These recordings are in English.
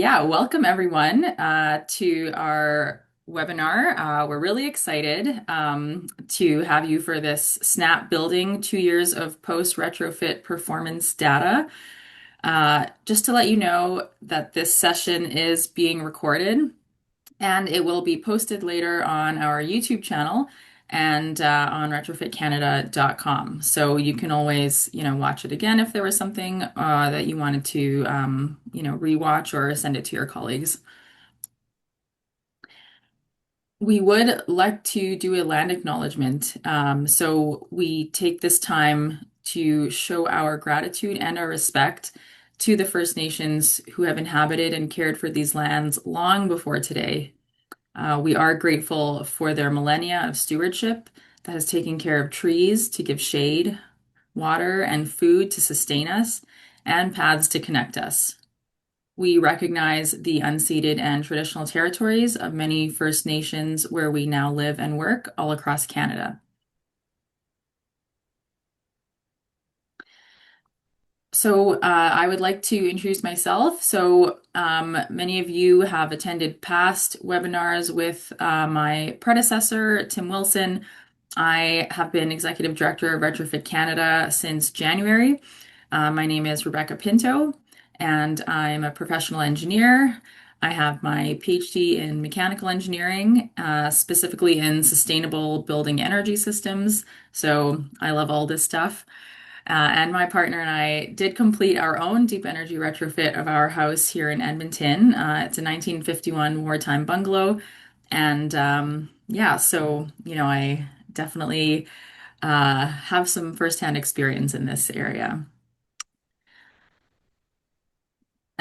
Yeah, welcome everyone to our webinar. We're really excited to have you for this Snap Building 2 years of post-retrofit performance data. Just to let you know that this session is being recorded and it will be posted later on our YouTube channel and on retrofitcanada.com. So you can always, watch it again if there was something that you wanted to, rewatch or send it to your colleagues. We would like to do a land acknowledgement. So we take this time to show our gratitude and our respect to the First Nations who have inhabited and cared for these lands long before today. We are grateful for their millennia of stewardship that has taken care of trees to give shade, water, and food to sustain us, and paths to connect us. We recognize the unceded and traditional territories of many First Nations where we now live and work all across Canada. So, I would like to introduce myself. Many of you have attended past webinars with my predecessor, Tim Wilson. I have been Executive Director of Retrofit Canada since January. My name is Rebecca Pinto, and I'm a professional engineer. I have my PhD in mechanical engineering, specifically in sustainable building energy systems. So I love all this stuff. And my partner and I did complete our own deep energy retrofit of our house here in Edmonton. It's a 1951 wartime bungalow. And yeah, I definitely have some firsthand experience in this area.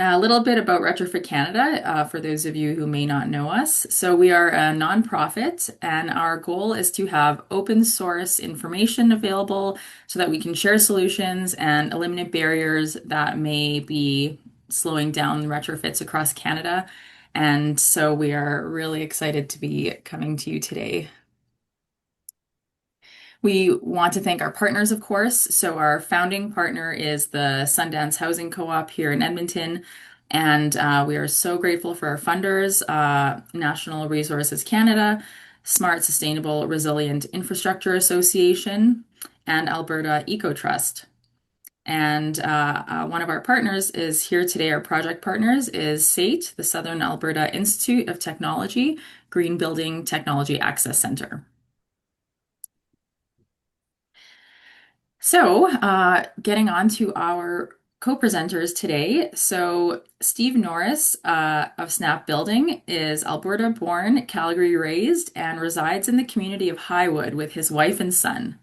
A little bit about Retrofit Canada, for those of you who may not know us. So, we are a nonprofit, and our goal is to have open source information available so that we can share solutions and eliminate barriers that may be slowing down retrofits across Canada. And so, we are really excited to be coming to you today. We want to thank our partners, of course. So, our founding partner is the Sundance Housing Co-op here in Edmonton. And we are so grateful for our funders, National Resources Canada, Smart Sustainable Resilient Infrastructure Association, and Alberta Eco Trust. And one of our partners is here today. Our project partners is SAIT, the Southern Alberta Institute of Technology, Green Building Technology Access Center. Getting on to our co-presenters today. So, Steve Norris of Snap Building is Alberta born, Calgary raised, and resides in the community of Highwood with his wife and son.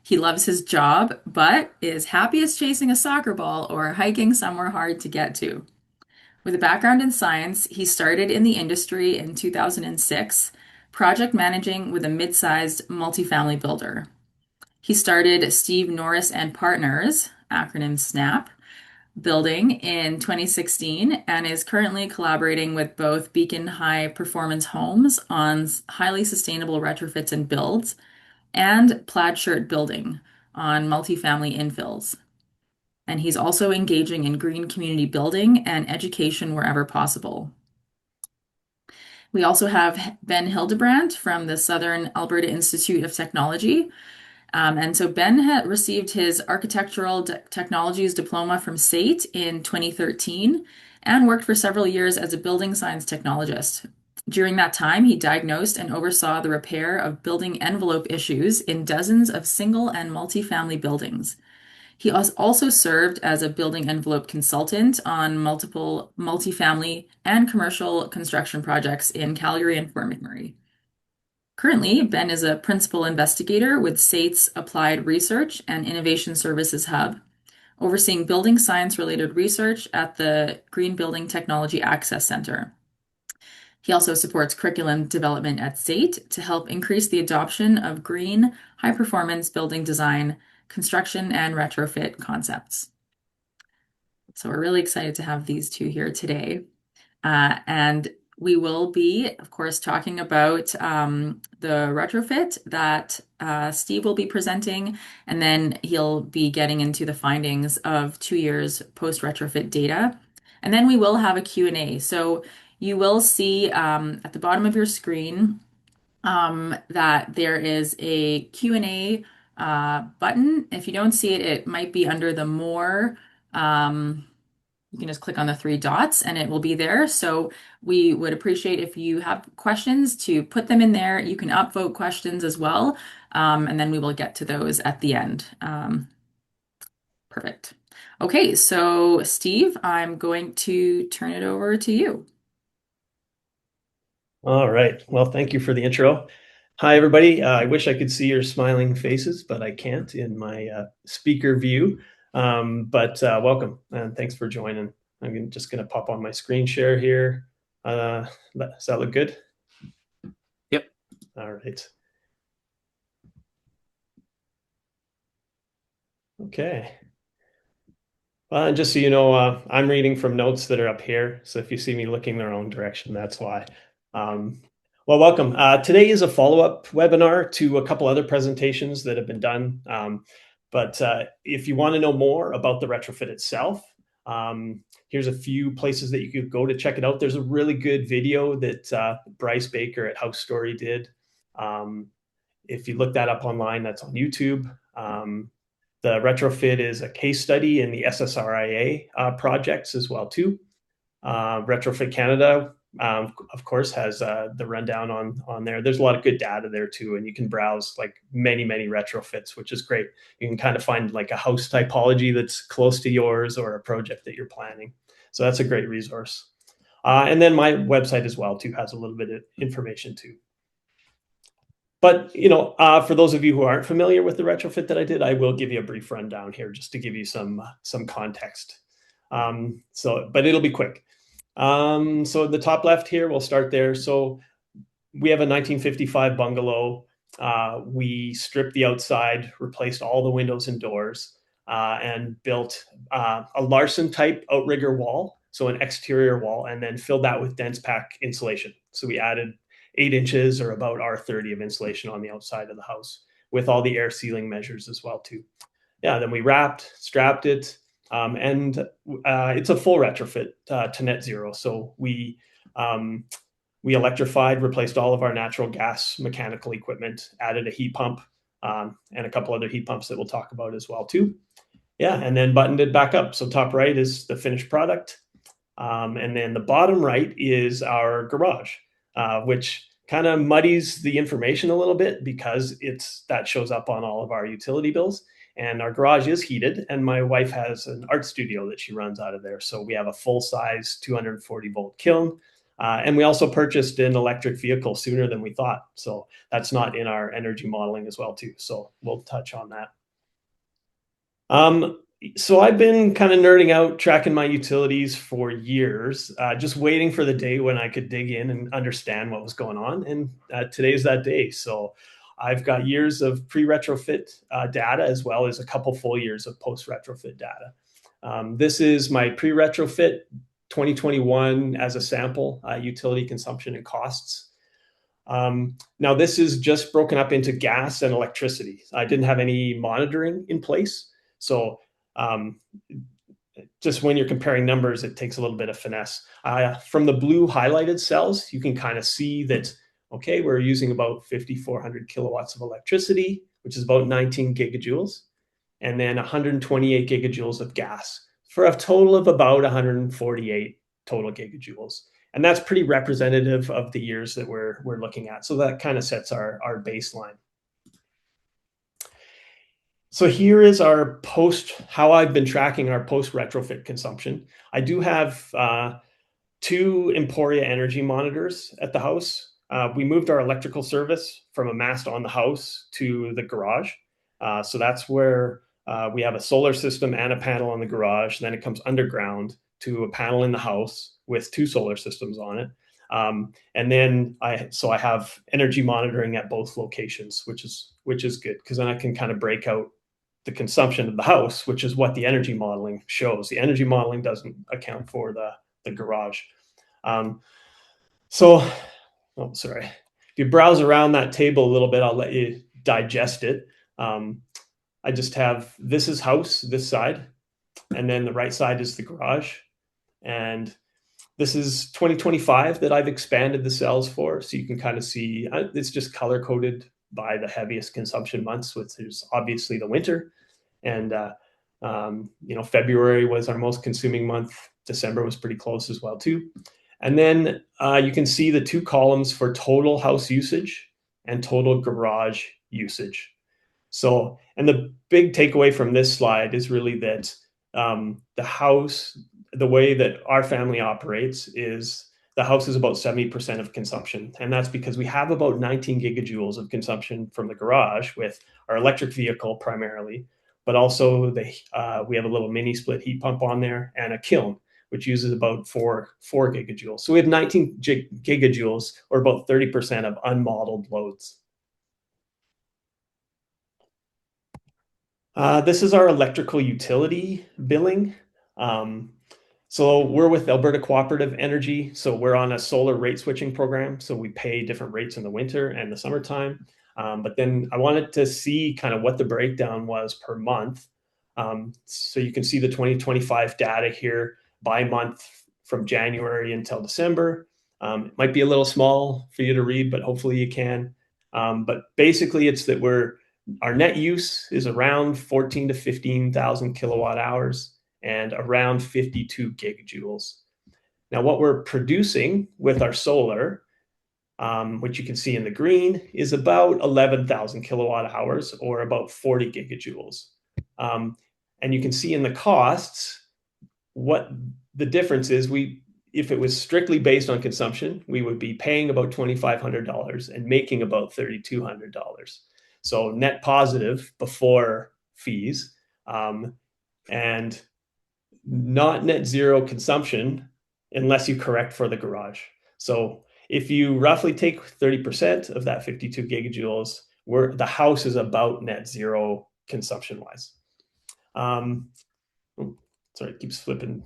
He loves his job, but is happiest chasing a soccer ball or hiking somewhere hard to get to. With a background in science, he started in the industry in 2006, project managing with a mid-sized multifamily builder. He started Steve Norris and Partners, acronym SNAP, building in 2016 and is currently collaborating with both Beacon High Performance Homes on highly sustainable retrofits and builds and Plaid Shirt Building on multifamily infills. And he's also engaging in green community building and education wherever possible. We also have Ben Hildebrandt from the Southern Alberta Institute of Technology. Ben had received his Architectural Technologies diploma from SAIT in 2013 and worked for several years as a building science technologist. During that time, he diagnosed and oversaw the repair of building envelope issues in dozens of single and multifamily buildings. He also served as a building envelope consultant on multiple multifamily and commercial construction projects in Calgary and Fort McMurray. Currently, Ben is a principal investigator with SAIT's Applied Research and Innovation Services Hub, overseeing building science-related research at the Green Building Technology Access Center. He also supports curriculum development at SAIT to help increase the adoption of green, high-performance building design, construction, and retrofit concepts. So we're really excited to have these two here today. And we will be, of course, talking about the retrofit that Steve will be presenting, and then he'll be getting into the findings of 2 years post-retrofit data. And then we will have a Q&A. So you will see at the bottom of your screen that there is a Q&A button. If you don't see it, it might be under the more. You can just click on the three dots and it will be there. So we would appreciate if you have questions to put them in there. You can upvote questions as well. And then we will get to those at the end. Perfect. Okay, so Steve, I'm going to turn it over to you. All right. Well, thank you for the intro. Hi, everybody. I wish I could see your smiling faces, but I can't in my speaker view. But welcome and thanks for joining. Just going to pop on my screen share here. Does that look good? Yep. All right. Okay. And just so you know, I'm reading from notes that are up here. So if you see me looking the wrong direction, that's why. Um, well, welcome. Today is a follow-up webinar to a couple other presentations that have been done. But if you want to know more about the retrofit itself, here's a few places that you could go to check it out. There's a really good video that Bryce Baker at House Story did. If you look that up online, that's on YouTube. The retrofit is a case study in the SSRIA projects as well too. Retrofit Canada, of course, has the rundown on there. There's a lot of good data there too, and you can browse like many retrofits, which is great. You can kind of find like a house typology that's close to yours or a project that you're planning. So that's a great resource. And then my website as well too has a little bit of information too. But for those of you who aren't familiar with the retrofit that I did, I will give you a brief rundown here just to give you some context. But it'll be quick. So the top left here, we'll start there. So we have a 1955 bungalow. We stripped the outside, replaced all the windows and doors, and built a Larson type outrigger wall, so an exterior wall, and then filled that with dense pack insulation. So we added 8 inches or about R30 of insulation on the outside of the house with all the air sealing measures as well too. Yeah, then we wrapped, strapped it, and it's a full retrofit to net zero. So we electrified, replaced all of our natural gas mechanical equipment, added a heat pump, and a couple other heat pumps that we'll talk about as well too. Yeah, and then buttoned it back up. So top right is the finished product. And then the bottom right is our garage, which kind of muddies the information a little bit because that shows up on all of our utility bills. And our garage is heated, and my wife has an art studio that she runs out of there. So we have a full-size 240-volt kiln. And we also purchased an electric vehicle sooner than we thought. So that's not in our energy modeling as well too. So we'll touch on that. So I've been kind of nerding out, tracking my utilities for years, just waiting for the day when I could dig in and understand what was going on. And today's that day. So I've got years of pre-retrofit data as well as a couple full years of post-retrofit data. This is my pre-retrofit 2021 as a sample, utility consumption and costs. Now this is just broken up into gas and electricity. I didn't have any monitoring in place. So just when you're comparing numbers, it takes a little bit of finesse. From the blue highlighted cells, you can kind of see that, okay, we're using about 5,400 kilowatts of electricity, which is about 19 gigajoules, and then 128 gigajoules of gas for a total of about 148 total gigajoules. And that's pretty representative of the years that we're looking at. So that kind of sets our baseline. So here is how I've been tracking our post-retrofit consumption. I do have 2 Emporia energy monitors at the house. We moved our electrical service from a mast on the house to the garage. So that's where we have a solar system and a panel on the garage. Then it comes underground to a panel in the house with 2 solar systems on it. And then I have energy monitoring at both locations, which is good because then I can kind of break out the consumption of the house, which is what the energy modeling shows. The energy modeling doesn't account for the garage. Sorry. If you browse around that table a little bit, I'll let you digest it. I just have, this is house, this side, and then the right side is the garage. And this is 2025 that I've expanded the cells for. So you can kind of see it's just color coded by the heaviest consumption months, which is obviously the winter. And, February was our most consuming month. December was pretty close as well, too. And then you can see the two columns for total house usage and total garage usage. So, and the big takeaway from this slide is really that the house, the way that our family operates is the house is about 70% of consumption. And that's because we have about 19 gigajoules of consumption from the garage with our electric vehicle primarily, but also we have a little mini split heat pump on there and a kiln, which uses about four gigajoules. So we have 19 gigajoules, or about 30% of unmodeled loads. This is our electrical utility billing. So we're with Alberta Cooperative Energy. So we're on a solar rate switching program. So we pay different rates in the winter and the summertime. But then I wanted to see kind of what the breakdown was per month. So you can see the 2025 data here by month from January until December. It might be a little small for you to read, but hopefully you can. But basically it's that our net use is around 14 to 15,000 kilowatt hours and around 52 gigajoules. Now, what we're producing with our solar, which you can see in the green, is about 11,000 kilowatt hours or about 40 gigajoules. And you can see in the costs what the difference is. If it was strictly based on consumption, we would be paying about $2,500 and making about $3,200. So net positive before fees, and not net zero consumption unless you correct for the garage. So if you roughly take 30% of that 52 gigajoules, the house is about net zero consumption wise. Sorry, it keeps flipping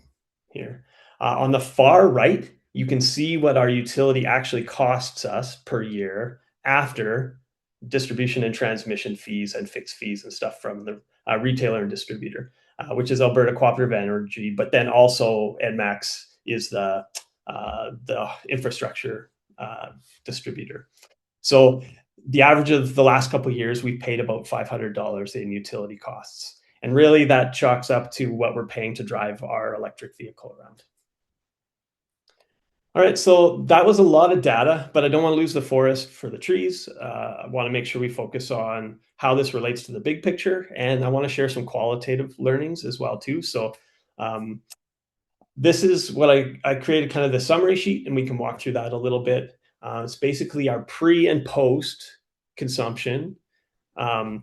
here. On the far right, you can see what our utility actually costs us per year after distribution and transmission fees and fixed fees and stuff from the retailer and distributor, which is Alberta Cooperative Energy, but then also ENMAX is the infrastructure distributor. So the average of the last couple of years, we've paid about $500 in utility costs. And really that chalks up to what we're paying to drive our electric vehicle around. All right, so that was a lot of data, but I don't want to lose the forest for the trees. I want to make sure we focus on how this relates to the big picture, and I want to share some qualitative learnings as well too. So this is what I created, kind of the summary sheet, and we can walk through that a little bit. It's basically our pre and post consumption, the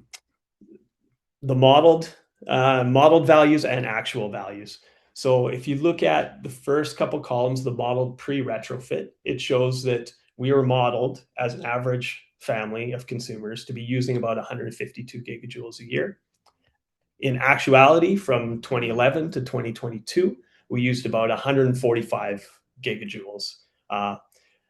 modeled values and actual values. So if you look at the first couple columns, the modeled pre-retrofit, it shows that we were modeled as an average family of consumers to be using about 152 gigajoules a year. In actuality, from 2011 to 2022, we used about 145 gigajoules.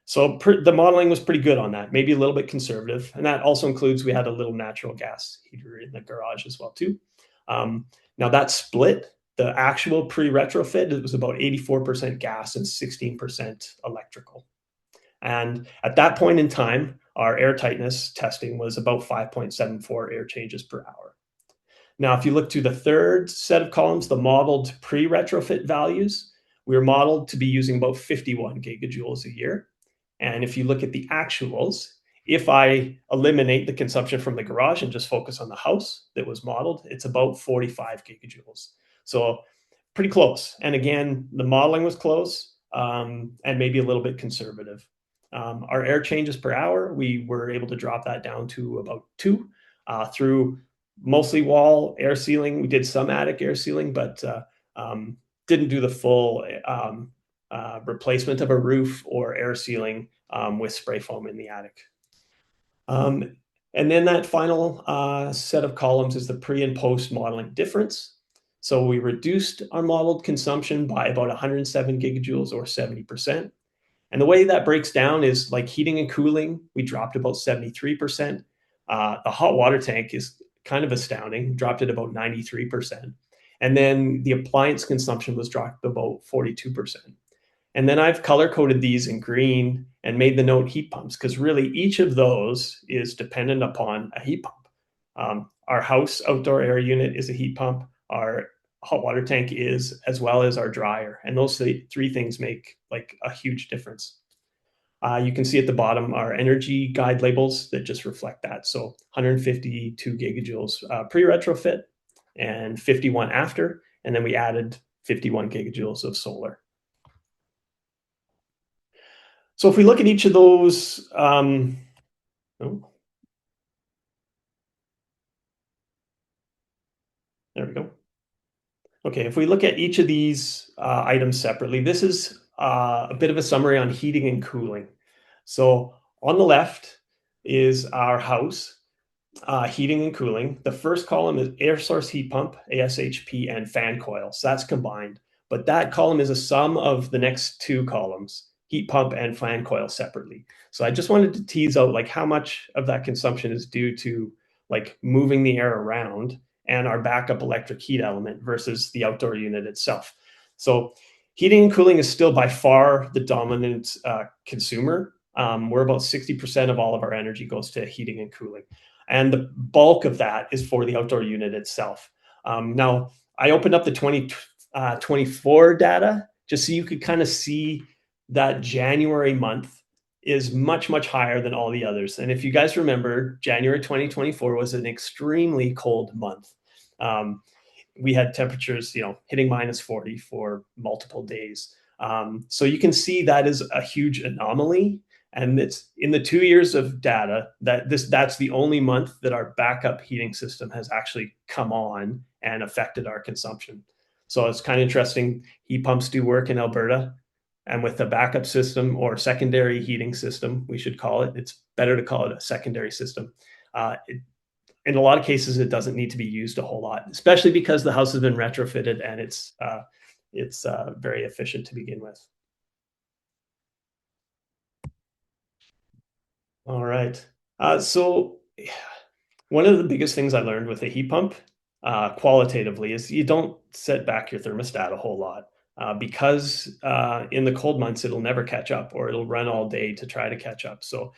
So the modeling was pretty good on that, maybe a little bit conservative. And that also includes we had a little natural gas heater in the garage as well too. Now that split, the actual pre-retrofit, it was about 84% gas and 16% electrical. And at that point in time, our air tightness testing was about 5.74 air changes per hour. Now, if you look to the third set of columns, the modeled pre-retrofit values, we were modeled to be using about 51 gigajoules a year. And if you look at the actuals, if I eliminate the consumption from the garage and just focus on the house that was modeled, it's about 45 gigajoules. So pretty close. And again, the modeling was close and maybe a little bit conservative. Our air changes per hour, we were able to drop that down to about 2 through mostly wall air sealing. We did some attic air sealing, but didn't do the full replacement of a roof or air sealing with spray foam in the attic. And then that final set of columns is the pre and post modeling difference. So we reduced our modeled consumption by about 107 gigajoules or 70%. And the way that breaks down is like heating and cooling, we dropped about 73%. The hot water tank is kind of astounding, dropped at about 93%. And then the appliance consumption was dropped about 42%. And then I've color coded these in green and made the note heat pumps because really each of those is dependent upon a heat pump. Our house outdoor air unit is a heat pump. Our hot water tank is, as well as our dryer. And those three things make like a huge difference. You can see at the bottom our energy guide labels that just reflect that. So 152 gigajoules pre-retrofit and 51 after. And then we added 51 gigajoules of solar. So if we look at each of those, oh, there we go. Okay, if we look at each of these items separately, this is a bit of a summary on heating and cooling. So on the left is our house, heating and cooling. The first column is air source heat pump, ASHP, and fan coil. So that's combined. But that column is a sum of the next two columns, heat pump and fan coil separately. So I just wanted to tease out like how much of that consumption is due to like moving the air around and our backup electric heat element versus the outdoor unit itself. So heating and cooling is still by far the dominant consumer. We're about 60% of all of our energy goes to heating and cooling. And the bulk of that is for the outdoor unit itself. Now, I opened up the 2024 data just so you could kind of see that January month is much, much higher than all the others. And if you guys remember, January 2024 was an extremely cold month. We had temperatures, hitting minus 40 for multiple days. So you can see that is a huge anomaly. And it's in the 2 years of data that's the only month that our backup heating system has actually come on and affected our consumption. So it's kind of interesting. Heat pumps do work in Alberta. And with a backup system or secondary heating system, we should call it, it's better to call it a secondary system. In a lot of cases, it doesn't need to be used a whole lot, especially because the house has been retrofitted and it's very efficient to begin with. All right. So one of the biggest things I learned with a heat pump qualitatively is you don't set back your thermostat a whole lot because in the cold months, it'll never catch up or it'll run all day to try to catch up. So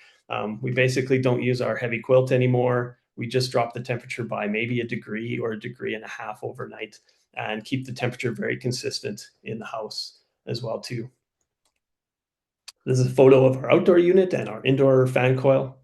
we basically don't use our heavy quilt anymore. We just drop the temperature by maybe a degree or a degree and a half overnight and keep the temperature very consistent in the house as well too. This is a photo of our outdoor unit and our indoor fan coil.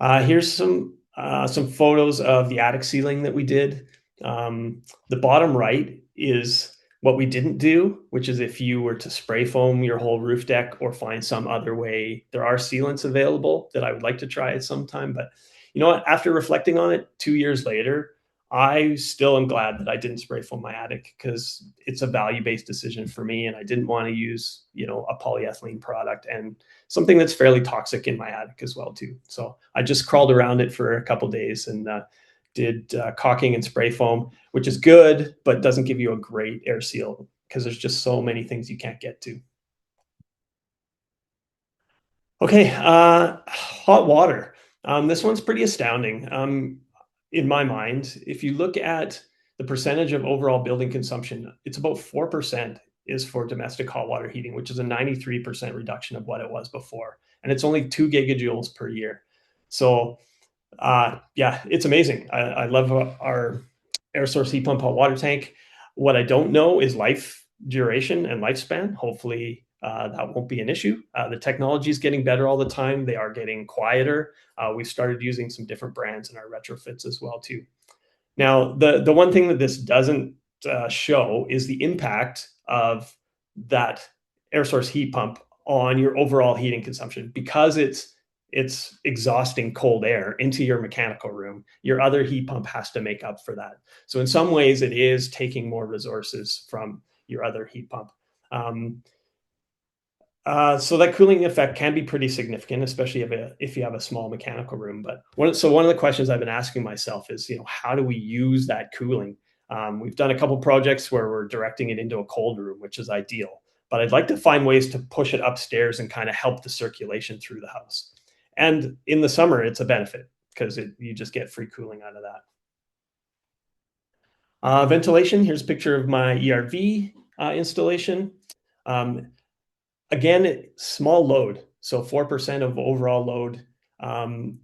Here's some photos of the attic ceiling that we did. The bottom right is what we didn't do, which is if you were to spray foam your whole roof deck or find some other way. There are sealants available that I would like to try at some time, but you know what? After reflecting on it 2 years later, I still am glad that I didn't spray foam my attic because it's a value-based decision for me, and I didn't want to use, a polyethylene product and something that's fairly toxic in my attic as well too. So I just crawled around it for a couple days and did caulking and spray foam, which is good, but doesn't give you a great air seal because there's just so many things you can't get to. Okay, hot water. This one's pretty astounding in my mind. If you look at the percentage of overall building consumption, it's about 4% is for domestic hot water heating, which is a 93% reduction of what it was before. And it's only 2 gigajoules per year. So yeah, it's amazing. I love our air source heat pump hot water tank. What I don't know is life duration and lifespan. Hopefully, that won't be an issue. The technology is getting better all the time. They are getting quieter. We've started using some different brands in our retrofits as well too. Now, the one thing that this doesn't show is the impact of that air source heat pump on your overall heating consumption because it's exhausting cold air into your mechanical room. Your other heat pump has to make up for that. So in some ways, it is taking more resources from your other heat pump. So that cooling effect can be pretty significant, especially if you have a small mechanical room. But one of the questions I've been asking myself is, how do we use that cooling? We've done a couple projects where we're directing it into a cold room, which is ideal. But I'd like to find ways to push it upstairs and kind of help the circulation through the house. And in the summer, it's a benefit because you just get free cooling out of that. Ventilation, here's a picture of my ERV installation. Um, Again, small load, so 4% of overall load. Um,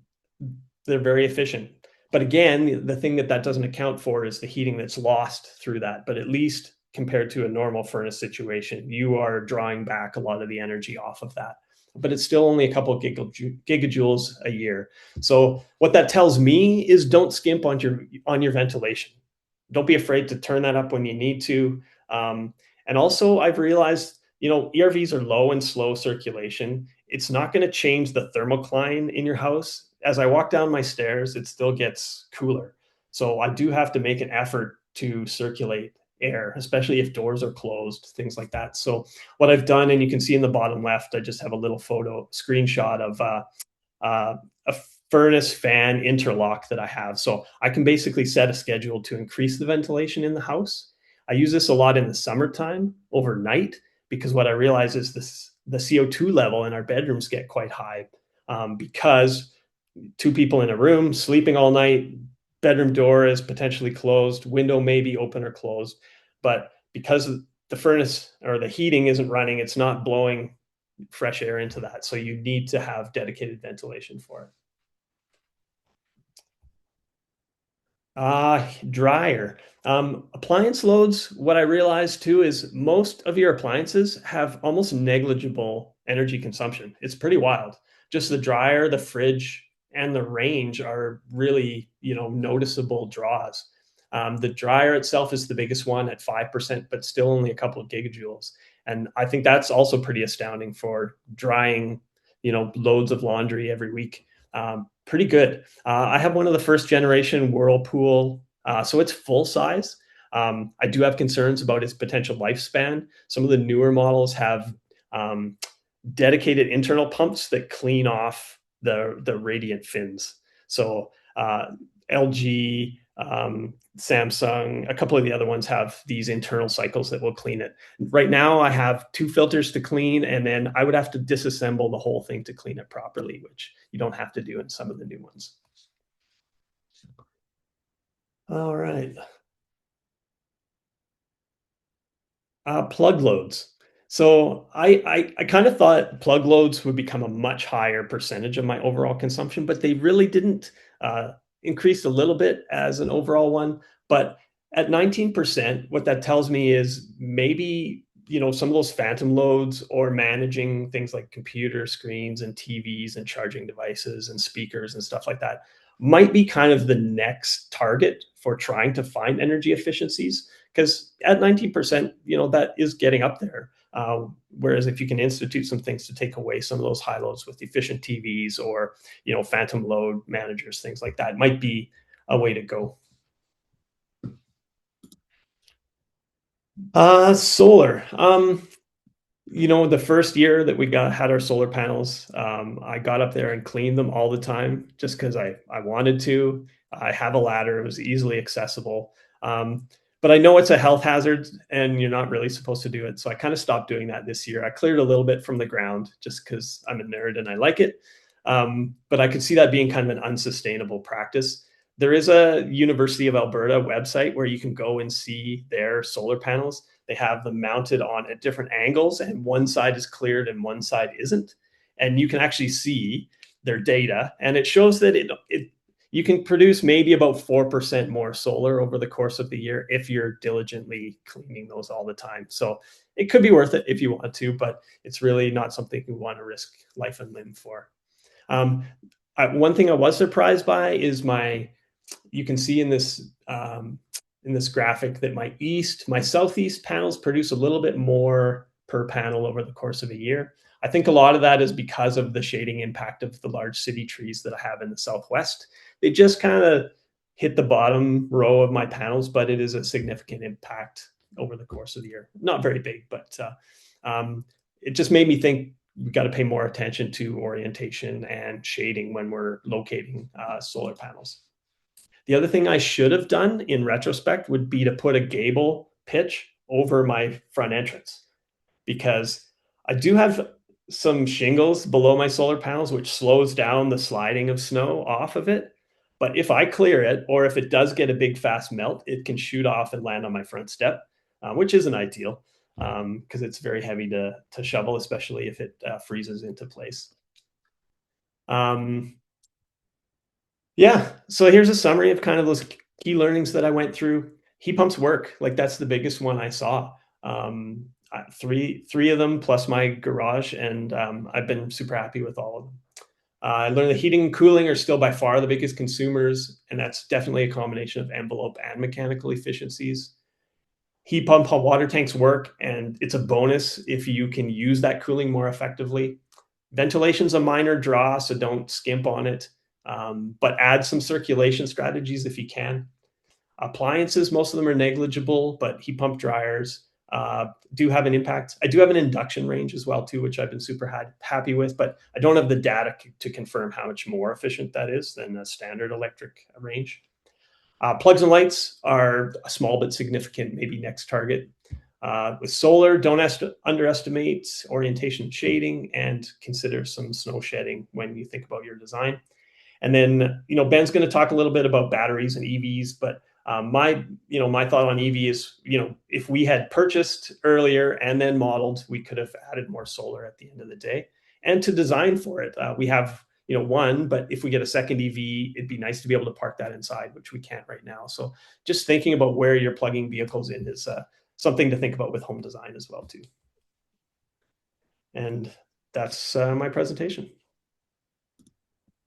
they're very efficient. But again, the thing that doesn't account for is the heating that's lost through that. But at least compared to a normal furnace situation, you are drawing back a lot of the energy off of that. But it's still only a couple of gigajoules a year. So what that tells me is don't skimp on your ventilation. Don't be afraid to turn that up when you need to. And also, I've realized, ERVs are low and slow circulation. It's not going to change the thermocline in your house. As I walk down my stairs, it still gets cooler. So I do have to make an effort to circulate air, especially if doors are closed, things like that. So what I've done, and you can see in the bottom left, I just have a little photo screenshot of a furnace fan interlock that I have. So I can basically set a schedule to increase the ventilation in the house. I use this a lot in the summertime overnight because what I realize is the CO2 level in our bedrooms get quite high because two people in a room sleeping all night, bedroom door is potentially closed, window may be open or closed, but because the furnace or the heating isn't running, it's not blowing fresh air into that. So you need to have dedicated ventilation for it. Dryer. Appliance loads, what I realized too is most of your appliances have almost negligible energy consumption. It's pretty wild. Just the dryer, the fridge, and the range are really, noticeable draws. The dryer itself is the biggest one at 5%, but still only a couple of gigajoules. And I think that's also pretty astounding for drying, loads of laundry every week. Pretty good. I have one of the first generation Whirlpool, so it's full size. I do have concerns about its potential lifespan. Some of the newer models have um, dedicated internal pumps that clean off the radiant fins. So LG, Samsung, a couple of the other ones have these internal cycles that will clean it. Right now, I have two filters to clean, and then I would have to disassemble the whole thing to clean it properly, which you don't have to do in some of the new ones. All right. Plug loads. So I kind of thought plug loads would become a much higher percentage of my overall consumption, but they really didn't. Increased a little bit as an overall one, but at 19%, what that tells me is maybe, some of those phantom loads or managing things like computer screens and TVs and charging devices and speakers and stuff like that might be kind of the next target for trying to find energy efficiencies because at 19%, that is getting up there. Whereas if you can institute some things to take away some of those high loads with efficient TVs or, phantom load managers, things like that might be a way to go. Solar. The first year that we had our solar panels, I got up there and cleaned them all the time just because I wanted to. I have a ladder; it was easily accessible. But I know it's a health hazard, and you're not really supposed to do it. So I kind of stopped doing that this year. I cleared a little bit from the ground just because I'm a nerd and I like it. But I could see that being kind of an unsustainable practice. There is a University of Alberta website where you can go and see their solar panels. They have them mounted on at different angles, and one side is cleared and one side isn't. And you can actually see their data, and it shows that you can produce maybe about 4% more solar over the course of the year if you're diligently cleaning those all the time. So it could be worth it if you want to, but it's really not something you want to risk life and limb for. Um, one thing I was surprised by is you can see in this graphic that my southeast panels produce a little bit more per panel over the course of a year. I think a lot of that is because of the shading impact of the large city trees that I have in the southwest. They just kind of hit the bottom row of my panels, but it is a significant impact over the course of the year. Not very big, but it just made me think we got to pay more attention to orientation and shading when we're locating solar panels. The other thing I should have done in retrospect would be to put a gable pitch over my front entrance because I do have some shingles below my solar panels, which slows down the sliding of snow off of it. But if I clear it, or if it does get a big fast melt, it can shoot off and land on my front step, which isn't ideal because it's very heavy to shovel, especially if it freezes into place. Um, yeah, so here's a summary of kind of those key learnings that I went through. Heat pumps work, like that's the biggest one I saw. Three of them plus my garage, and I've been super happy with all of them. I learned that heating and cooling are still by far the biggest consumers, and that's definitely a combination of envelope and mechanical efficiencies. Heat pump water tanks work, and it's a bonus if you can use that cooling more effectively. Ventilation's a minor draw, so don't skimp on it, but add some circulation strategies if you can. Appliances, most of them are negligible, but heat pump dryers do have an impact. I do have an induction range as well too, which I've been super happy with, but I don't have the data to confirm how much more efficient that is than a standard electric range. Plugs and lights are a small but significant, maybe next target. With solar, don't underestimate orientation and shading, and consider some snow shedding when you think about your design. And then, Ben's going to talk a little bit about batteries and EVs, but my thought on EV is, if we had purchased earlier and then modeled, we could have added more solar at the end of the day. And to design for it, we have, one, but if we get a second EV, it'd be nice to be able to park that inside, which we can't right now. So just thinking about where you're plugging vehicles in is something to think about with home design as well too. And that's my presentation.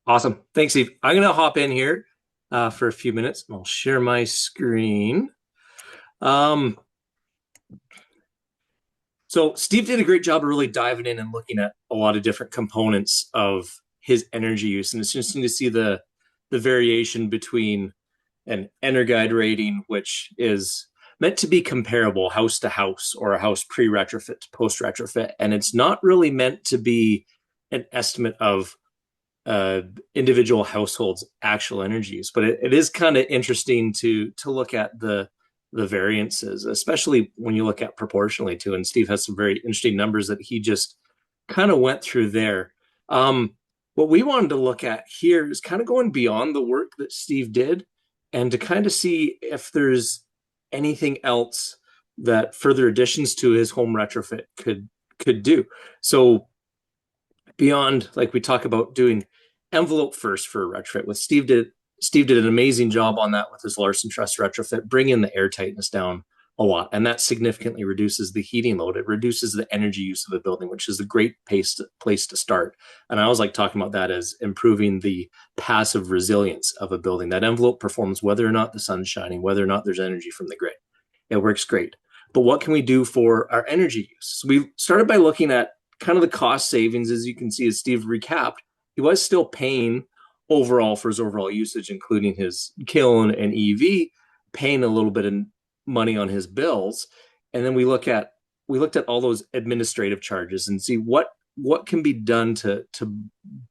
Awesome. Thanks, Steve. I'm going to hop in here for a few minutes and I'll share my screen. So Steve did a great job of really diving in and looking at a lot of different components of his energy use. And it's interesting to see the variation between an Energuide rating, which is meant to be comparable house to house or a house pre-retrofit to post-retrofit. And it's not really meant to be an estimate of individual households' actual energy use, but it is kind of interesting to look at the variances, especially when you look at proportionally too. And Steve has some very interesting numbers that he just kind of went through there. What we wanted to look at here is kind of going beyond the work that Steve did and to kind of see if there's anything else that further additions to his home retrofit could do. So beyond, like we talk about doing envelope first for a retrofit, with Steve did an amazing job on that with his Larson Truss retrofit, bringing the air tightness down a lot. And that significantly reduces the heating load. It reduces the energy use of a building, which is a great place to start. And I always like talking about that as improving the passive resilience of a building. That envelope performs whether or not the sun's shining, whether or not there's energy from the grid. It works great. But what can we do for our energy use? So we started by looking at kind of the cost savings. As you can see, as Steve recapped, he was still paying overall for his overall usage, including his kiln and EV, paying a little bit of money on his bills. And then we looked at all those administrative charges and see what can be done to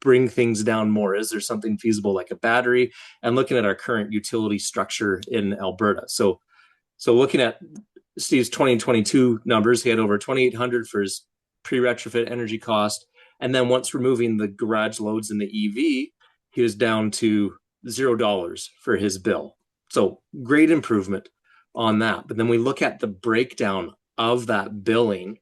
bring things down more. Is there something feasible like a battery? And looking at our current utility structure in Alberta. So looking at Steve's 2022 numbers, he had over 2,800 for his pre-retrofit energy cost. And then once removing the garage loads and the EV, he was down to $0 for his bill. So great improvement on that. But then we look at the breakdown of that billing.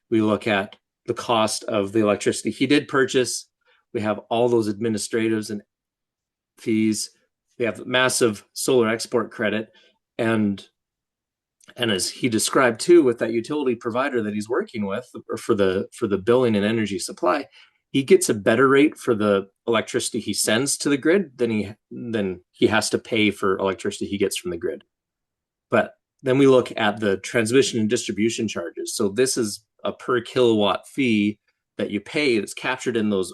We look at the cost of the electricity he did purchase. We have all those administratives and fees. We have massive solar export credit. And as he described too, with that utility provider that he's working with or for the billing and energy supply, he gets a better rate for the electricity he sends to the grid than he has to pay for electricity he gets from the grid. But then we look at the transmission and distribution charges. So this is a per kilowatt fee that you pay. It's captured in those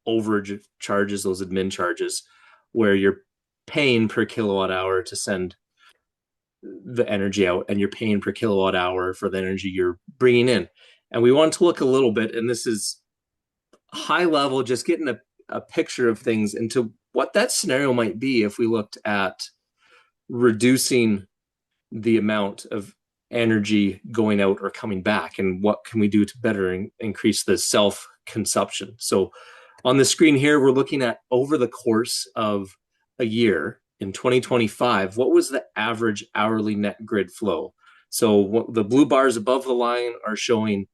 overage charges, those admin charges, where you're paying per kilowatt hour to send the energy out, and you're paying per kilowatt hour for the energy you're bringing in. And we want to look a little bit, and this is high level, just getting a picture of things into what that scenario might be if we looked at reducing the amount of energy going out or coming back, and what can we do to better increase the self-consumption. So on the screen here, we're looking at over the course of a year in 2025, what was the average hourly net grid flow? So the blue bars above the line are showing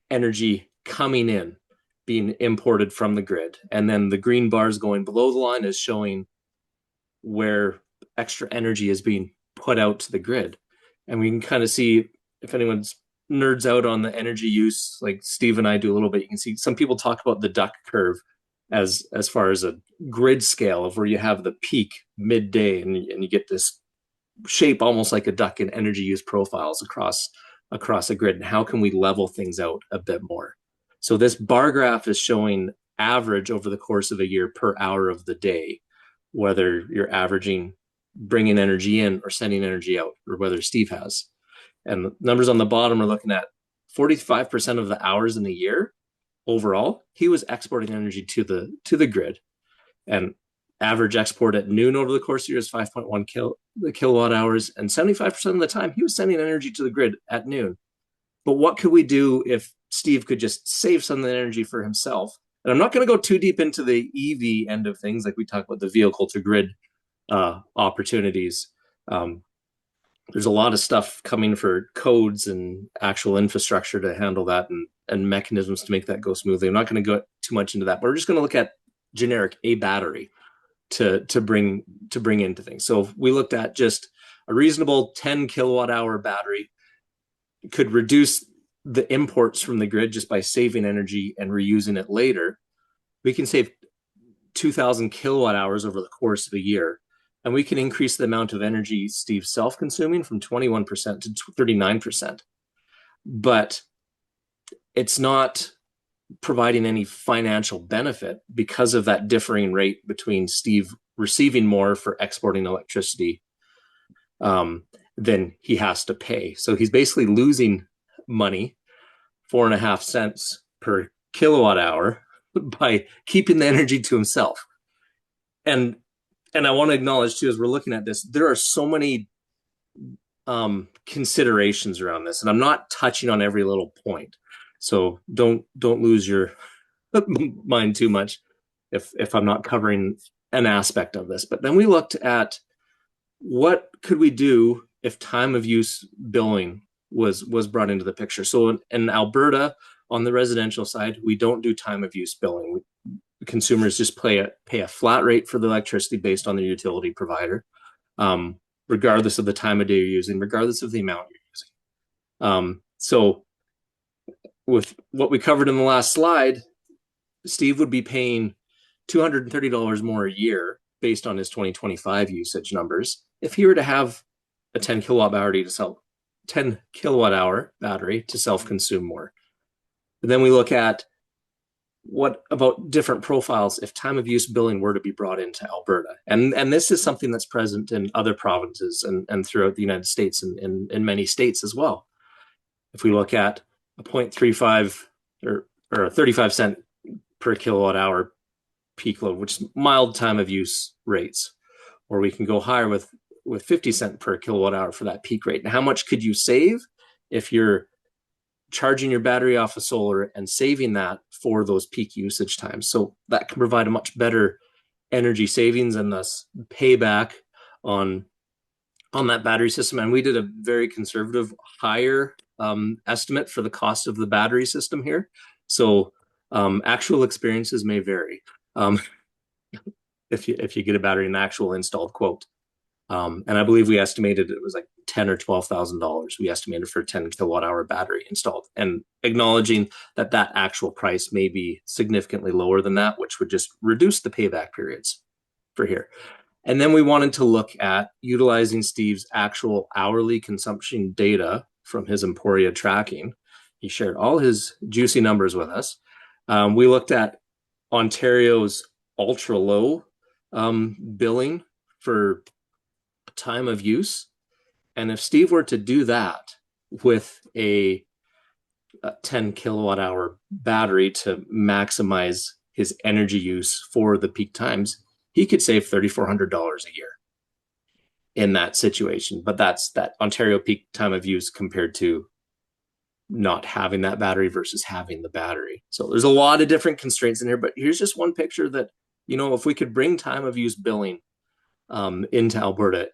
energy coming in, being imported from the grid. And then the green bars going below the line is showing where extra energy is being put out to the grid. And we can kind of see if anyone's nerds out on the energy use, like Steve and I do a little bit, you can see some people talk about the duck curve as far as a grid scale of where you have the peak midday and you get this shape almost like a duck in energy use profiles across a grid. And how can we level things out a bit more? So this bar graph is showing average over the course of a year per hour of the day, whether you're averaging bringing energy in or sending energy out, or whether Steve has. And the numbers on the bottom are looking at 45% of the hours in the year overall, he was exporting energy to the grid. And average export at noon over the course of the year is 5.1 kilowatt hours. And 75% of the time, he was sending energy to the grid at noon. But what could we do if Steve could just save some of the energy for himself? And I'm not going to go too deep into the EV end of things, like we talk about the vehicle to grid opportunities. Um, there's a lot of stuff coming for codes and actual infrastructure to handle that and mechanisms to make that go smoothly. I'm not going to go too much into that, but we're just going to look at generic a battery to bring into things. So if we looked at just a reasonable 10 kilowatt hour battery could reduce the imports from the grid just by saving energy and reusing it later. We can save 2,000 kilowatt hours over the course of a year. And we can increase the amount of energy Steve's self-consuming from 21% to 39%. But it's not providing any financial benefit because of that differing rate between Steve receiving more for exporting electricity than he has to pay. So he's basically losing money, 4.5 cents per kilowatt hour, by keeping the energy to himself. And I want to acknowledge too, as we're looking at this, there are so many considerations around this, and I'm not touching on every little point. So don't lose your mind too much if I'm not covering an aspect of this. But then we looked at what could we do if time of use billing was brought into the picture. So in Alberta, on the residential side, we don't do time of use billing. Consumers just pay a flat rate for the electricity based on their utility provider, regardless of the time of day you're using, regardless of the amount you're using. So with what we covered in the last slide, Steve would be paying $230 more a year based on his 2025 usage numbers if he were to have a 10 kilowatt hour battery to self-consume more. But then we look at what about different profiles if time of use billing were to be brought into Alberta? And this is something that's present in other provinces and throughout the United States and in many states as well. If we look at a 0.35 or a 35 cent per kilowatt hour peak load, which is mild time of use rates, or we can go higher with 50 cent per kilowatt hour for that peak rate. And how much could you save if you're charging your battery off of solar and saving that for those peak usage times? So that can provide a much better energy savings and thus payback on that battery system. And we did a very conservative, higher estimate for the cost of the battery system here. So actual experiences may vary if you get a battery, an actual installed quote. And I believe we estimated it was like $10,000 or $12,000. We estimated for a 10 kilowatt hour battery installed, and acknowledging that actual price may be significantly lower than that, which would just reduce the payback periods for here. And then we wanted to look at utilizing Steve's actual hourly consumption data from his Emporia tracking. He shared all his juicy numbers with us. We looked at Ontario's ultra low billing for time of use. And if Steve were to do that with a 10 kilowatt hour battery to maximize his energy use for the peak times, he could save $3,400 a year in that situation. But that's that Ontario peak time of use compared to not having that battery versus having the battery. So there's a lot of different constraints in here, but here's just one picture that, if we could bring time of use billing into Alberta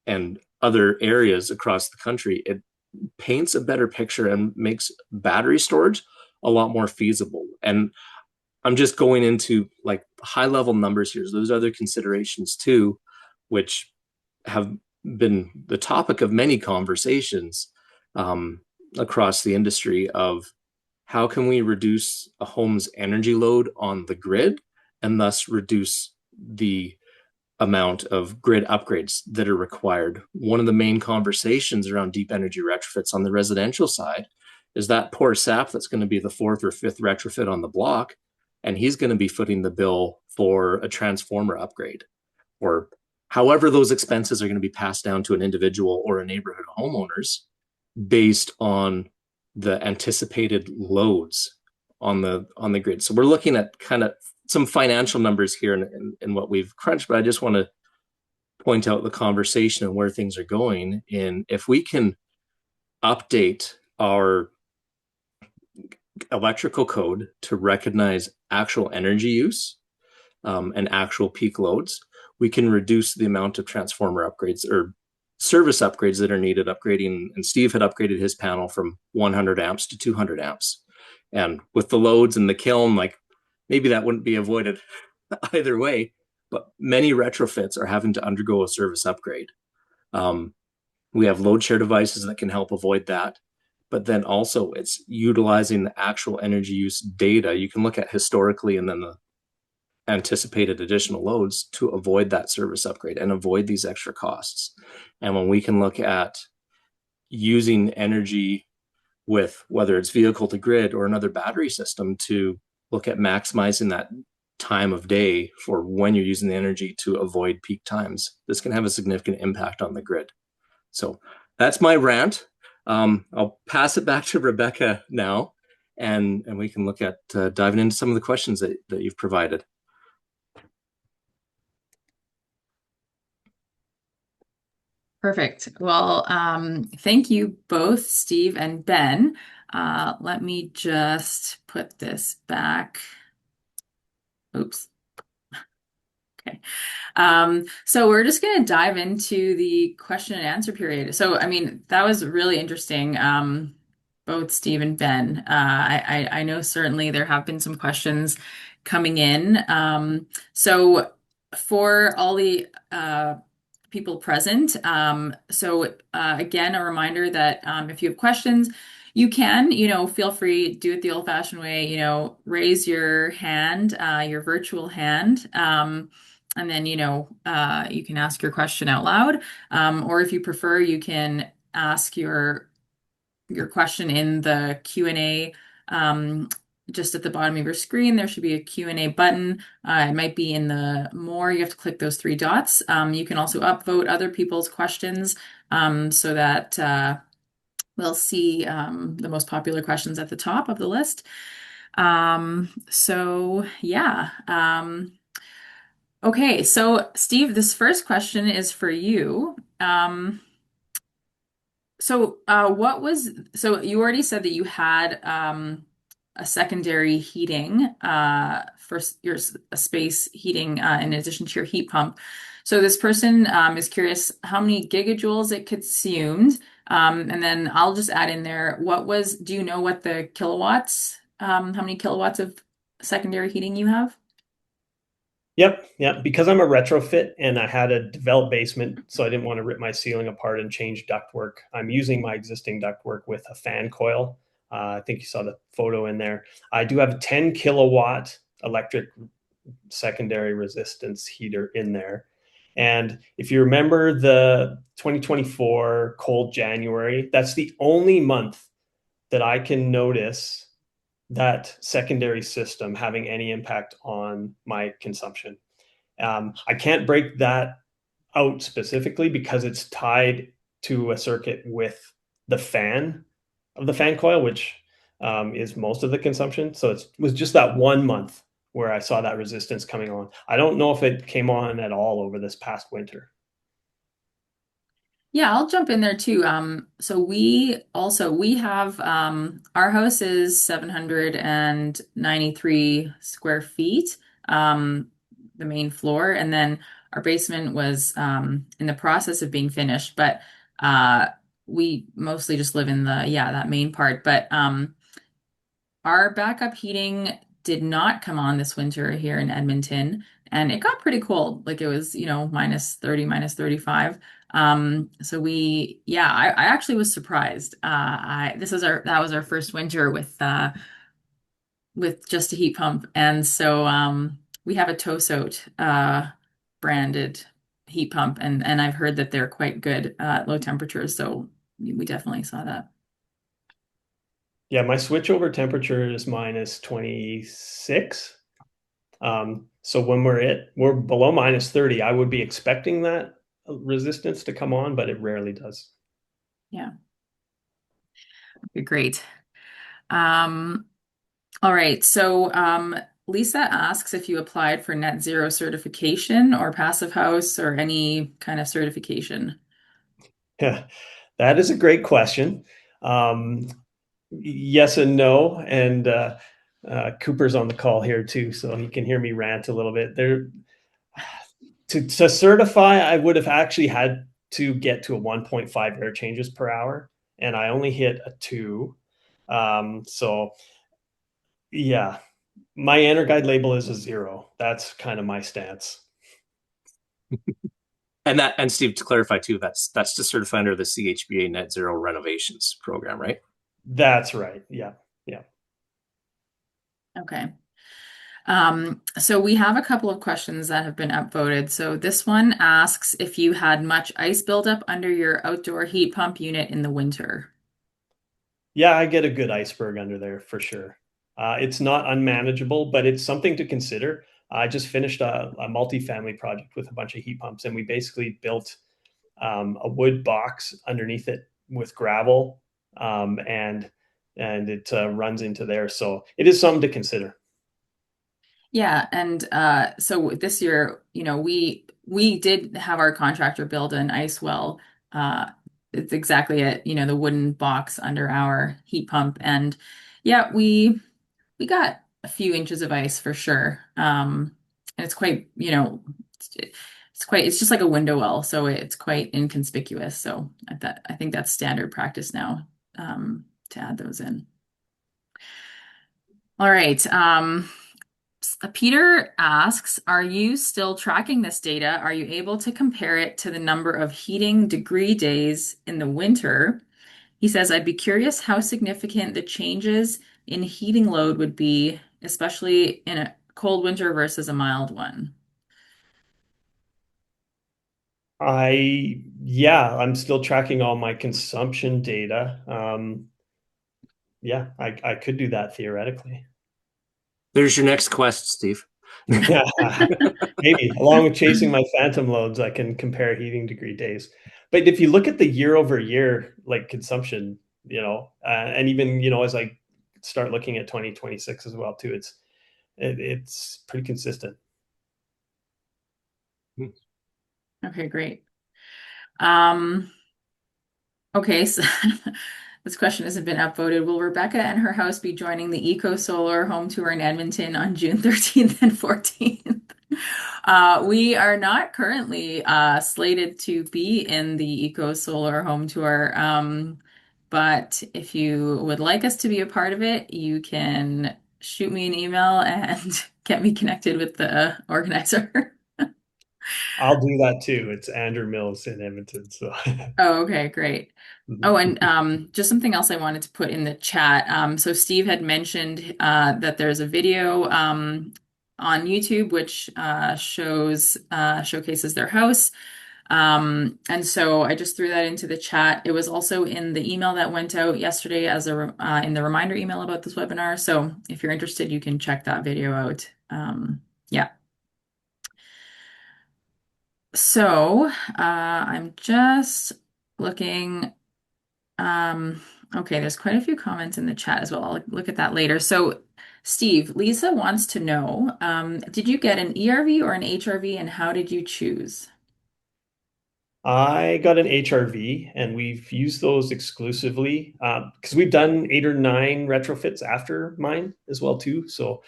and other areas across the country, it paints a better picture and makes battery storage a lot more feasible. And I'm just going into like high level numbers here. So there's other considerations too, which have been the topic of many conversations um, across the industry of how can we reduce a home's energy load on the grid and thus reduce the amount of grid upgrades that are required. One of the main conversations around deep energy retrofits on the residential side is that poor sap that's going to be the fourth or fifth retrofit on the block, and he's going to be footing the bill for a transformer upgrade, or however those expenses are going to be passed down to an individual or a neighborhood homeowners based on the anticipated loads on the grid. So we're looking at kind of some financial numbers here in what we've crunched, but I just want to point out the conversation and where things are going. And if we can update our electrical code to recognize actual energy use and actual peak loads, we can reduce the amount of transformer upgrades or service upgrades that are needed. Upgrading, and Steve had upgraded his panel from 100 amps to 200 amps. And with the loads and the kiln, like maybe that wouldn't be avoided either way, but many retrofits are having to undergo a service upgrade. Um, we have load share devices that can help avoid that. But then also it's utilizing the actual energy use data. You can look at historically and then the anticipated additional loads to avoid that service upgrade and avoid these extra costs. And when we can look at using energy with whether it's vehicle to grid or another battery system to look at maximizing that time of day for when you're using the energy to avoid peak times, this can have a significant impact on the grid. So that's my rant. I'll pass it back to Rebecca now, and we can look at diving into some of the questions that you've provided. Perfect. Well, thank you both, Steve and Ben. Let me just put this back. Oops. Okay. So we're just going to dive into the question and answer period. So, I mean, that was really interesting. Both Steve and Ben. I know certainly there have been some questions coming in. So for all the people present, again, a reminder that if you have questions, you can, feel free, do it the old-fashioned way, raise your hand, your virtual hand. And then, you can ask your question out loud. Or if you prefer, you can ask your question in the Q&A. Just at the bottom of your screen, there should be a Q&A button. It might be in the more, you have to click those three dots. You can also upvote other people's questions so that we'll see the most popular questions at the top of the list. Yeah. Okay, so Steve, this first question is for you. So you already said that you had a secondary heating for your space heating in addition to your heat pump. So this person is curious how many gigajoules it consumed. And then I'll just add in there, do you know what the kilowatts, how many kilowatts of secondary heating you have? Yep. Because I'm a retrofit and I had a developed basement, so I didn't want to rip my ceiling apart and change ductwork. I'm using my existing ductwork with a fan coil. I think you saw the photo in there. I do have a 10 kilowatt electric secondary resistance heater in there. And if you remember the 2024 cold January, that's the only month that I can notice that secondary system having any impact on my consumption. I can't break that out specifically because it's tied to a circuit with the fan of the fan coil, which is most of the consumption. So it was just that 1 month where I saw that resistance coming on. I don't know if it came on at all over this past winter. Yeah, I'll jump in there too. So we have our house is 793 square feet, the main floor, and then our basement was in the process of being finished, but uh, we mostly just live in the, yeah, that main part. But our backup heating did not come on this winter here in Edmonton, and it got pretty cold. Like it was, -30, -35. So yeah, I actually was surprised. That was our first winter with just a heat pump, and so we have a Tosot branded heat pump, and I've heard that they're quite good at low temperatures. So we definitely saw that. Yeah, my switchover temperature is -26. So when we're below -30, I would be expecting that resistance to come on, but it rarely does. Yeah, okay, great. Um, all right. So, Lisa asks if you applied for net zero certification or passive house or any kind of certification. Yeah, that is a great question. Um, yes and no, and Cooper's on the call here too, so he can hear me rant a little bit. There, to certify, I would have actually had to get to a 1.5 air changes per hour, and I only hit a 2. So yeah, my Energuide label is a 0. That's kind of my stance. And Steve, to clarify too, that's to certify under the CHBA Net Zero Renovations program, right? That's right. Yeah, yeah. Okay. So we have a couple of questions that have been upvoted. So this one asks if you had much ice buildup under your outdoor heat pump unit in the winter. Yeah, I get a good iceberg under there for sure. It's not unmanageable, but it's something to consider. I just finished a multi-family project with a bunch of heat pumps, and we basically built a wood box underneath it with gravel, and it runs into there. So it is something to consider. Yeah, and so this year, we did have our contractor build an ice well. It's exactly it, the wooden box under our heat pump, and yeah, we got a few inches of ice for sure. And it's quite, it's just like a window well, so it's quite inconspicuous. So I think that's standard practice now, to add those in. All right. Peter asks, are you still tracking this data? Are you able to compare it to the number of heating degree days in the winter? He says, I'd be curious how significant the changes in heating load would be, especially in a cold winter versus a mild one. Yeah, I'm still tracking all my consumption data. Yeah, I could do that theoretically. There's your next quest, Steve. Maybe along with chasing my phantom loads, I can compare heating degree days. But if you look at the year over year, like consumption, and even, as I start looking at 2026 as well too, it's pretty consistent. Okay, great. Um, okay, so this question hasn't been upvoted. Will Rebecca and her house be joining the Eco Solar home tour in Edmonton on June 13th and 14th? We are not currently slated to be in the Eco Solar home tour, but if you would like us to be a part of it, you can shoot me an email and get me connected with the organizer. I'll do that too. It's Andrew Mills in Edmonton. So Oh, okay, great. Oh, and just something else I wanted to put in the chat. So Steve had mentioned that there's a video on YouTube which showcases their house. And so I just threw that into the chat. It was also in the email that went out yesterday in the reminder email about this webinar. So if you're interested, you can check that video out. Yeah. So I'm just looking. Okay, there's quite a few comments in the chat as well. I'll look at that later. So, Steve, Lisa wants to know, did you get an ERV or an HRV, and how did you choose? I got an HRV, and we've used those exclusively because we've done 8 or 9 retrofits after mine as well too. So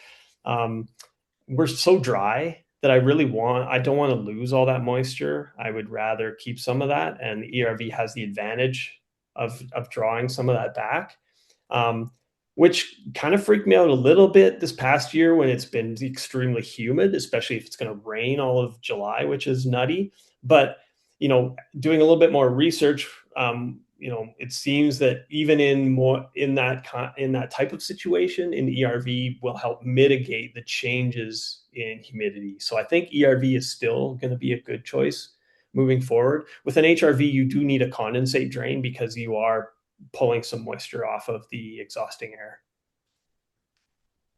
we're so dry. that I don't want to lose all that moisture. I would rather keep some of that, and the ERV has the advantage of drawing some of that back. Um, which kind of freaked me out a little bit this past year when it's been extremely humid, especially if it's going to rain all of July, which is nutty. But doing a little bit more research, it seems that even in that type of situation, an ERV will help mitigate the changes in humidity. So I think ERV is still going to be a good choice moving forward. With an HRV, you do need a condensate drain because you are pulling some moisture off of the exhausting air.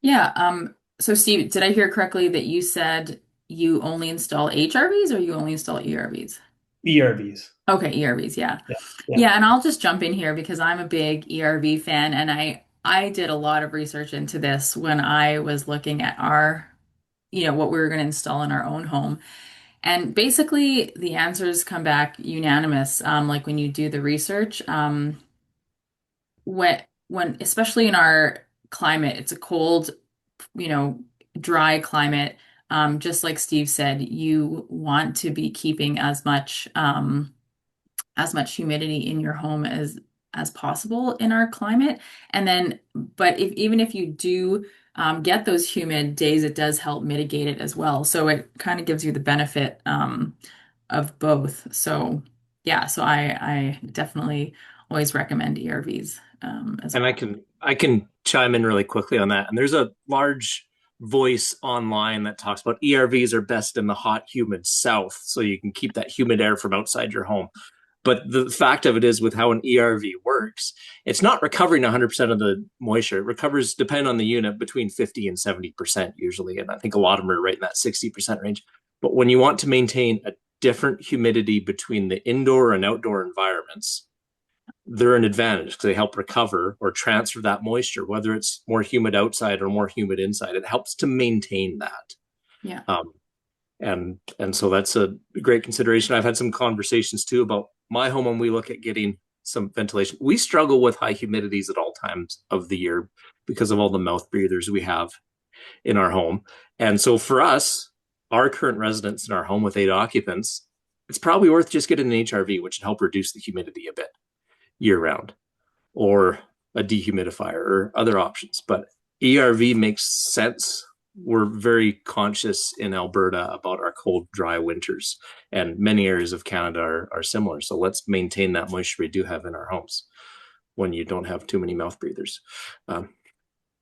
Yeah. So Steve, did I hear correctly that you said you only install HRVs or you only install ERVs? ERVs. Okay, ERVs, yeah. Yeah. Yeah. Yeah, and I'll just jump in here because I'm a big ERV fan and I did a lot of research into this when I was looking at what we were going to install in our own home. And basically the answers come back unanimous. Like when you do the research, when especially in our climate, it's a cold, you know, dry climate. Just like Steve said, you want to be keeping as much humidity in your home as possible in our climate. And then, but if even if you do get those humid days, it does help mitigate it as well. So it kind of gives you the benefit of both. So yeah, so I definitely always recommend ERVs as And well. I can chime in really quickly on that. And there's a large voice online that talks about ERVs are best in the hot, humid south, so you can keep that humid air from outside your home. But the fact of it is, with how an ERV works, it's not recovering 100% of the moisture. It recovers, depending on the unit, between 50 and 70% usually. And I think a lot of them are right in that 60% range. But when you want to maintain a different humidity between the indoor and outdoor environments, they're an advantage because they help recover or transfer that moisture, whether it's more humid outside or more humid inside. It helps to maintain that. Yeah. Um, and so that's a great consideration. I've had some conversations too about my home when we look at getting some ventilation. We struggle with high humidities at all times of the year because of all the mouth breathers we have in our home. And so for us, our current residents in our home with 8 occupants, it's probably worth just getting an HRV, which would help reduce the humidity a bit year round, or a dehumidifier or other options. But ERV makes sense. We're very conscious in Alberta about our cold, dry winters, and many areas of Canada are similar. So let's maintain that moisture we do have in our homes when you don't have too many mouth breathers. Um,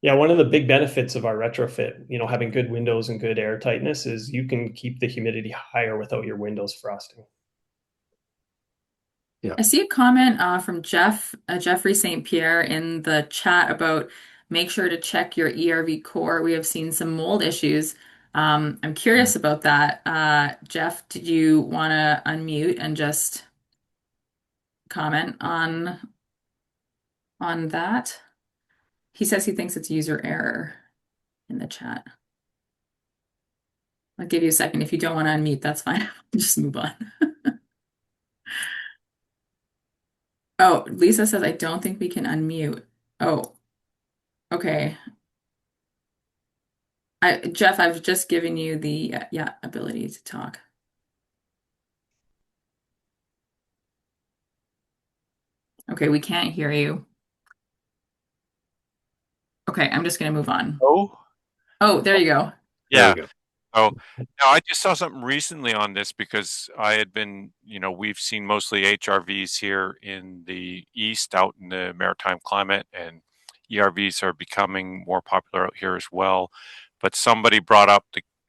Yeah, one of the big benefits of our retrofit, having good windows and good air tightness is you can keep the humidity higher without your windows frosting. yeah. I see a comment from Jeffrey St. Pierre in the chat about make sure to check your ERV core. We have seen some mold issues. I'm curious about that. Jeff, did you want to unmute and just comment on that? He says he thinks it's user error in the chat. I'll give you a second. If you don't want to unmute, that's fine. Just move on. Oh, Lisa says, I don't think we can unmute. Oh, okay. Jeff, I've just given you the yeah, ability to talk. Okay, we can't hear you. Okay, I'm just gonna move on. Oh, Oh, there you go. There we yeah. go. Oh, no, I just saw something recently on this because I had been, we've seen mostly HRVs here in the east, out in the maritime climate, and ERVs are becoming more popular out here as well. But somebody brought up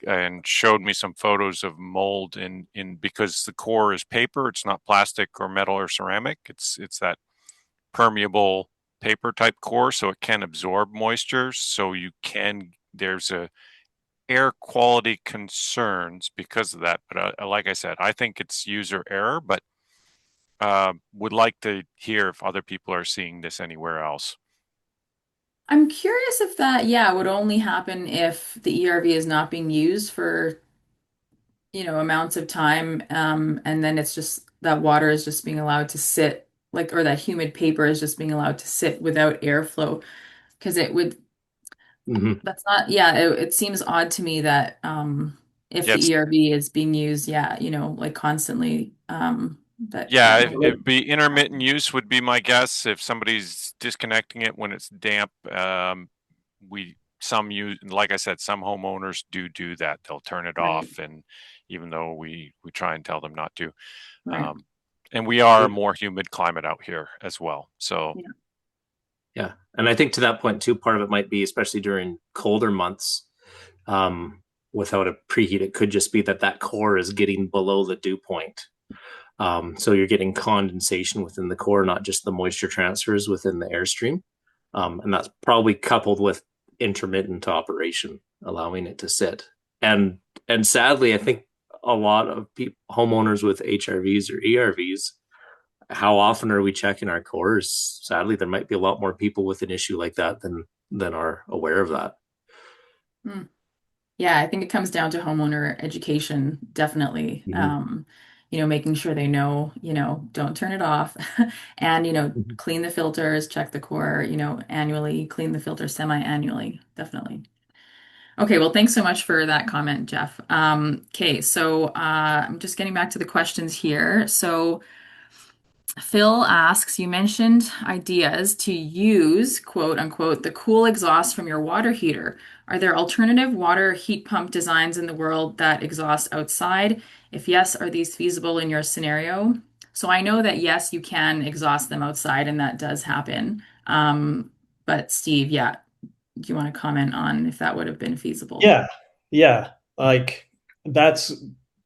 and showed me some photos of mold in because the core is paper, it's not plastic or metal or ceramic. It's that permeable paper type core, so it can absorb moisture. So there's a air quality concerns because of that. But like I said, I think it's user error, but would like to hear if other people are seeing this anywhere else. I'm curious if that, yeah, would only happen if the ERV is not being used for, amounts of time, and then it's just that water is just being allowed to sit, like, or that humid paper is just being allowed to sit without airflow. Because it would Mm-hmm. That's not, yeah, it seems odd to me that if Yes. the ERV is being used, yeah, like constantly, that Yeah, might. it'd be intermittent use would be my guess. If somebody's disconnecting it when it's damp, we some use, like I said, some homeowners do that. They'll turn it Right, off, and even though we try and tell them not to, right. um, and we are a more humid climate out here as well. So Yeah. Yeah. And I think to that point too, part of it might be, especially during colder months, without a preheat, it could just be that that core is getting below the dew point. So you're getting condensation within the core, not just the moisture transfers within the airstream. And that's probably coupled with intermittent operation, allowing it to sit. And sadly, I think a lot of homeowners with HRVs or ERVs, how often are we checking our cores? Sadly, there might be a lot more people with an issue like that than are aware of that. Hmm. Yeah, I think it comes down to homeowner education, definitely. Mm-hmm. Making sure they know, don't turn it off and, Mm-hmm. clean the filters, check the core, annually, clean the filters semi-annually, definitely. Okay, well, thanks so much for that comment, Jeff. Okay, so I'm just getting back to the questions here. So Phil asks, you mentioned ideas to use, quote unquote, the cool exhaust from your water heater. Are there alternative water heat pump designs in the world that exhaust outside? If yes, are these feasible in your scenario? So I know that yes, you can exhaust them outside, and that does happen. But Steve, yeah, do you want to comment on if that would have been feasible? Yeah, yeah. Like that's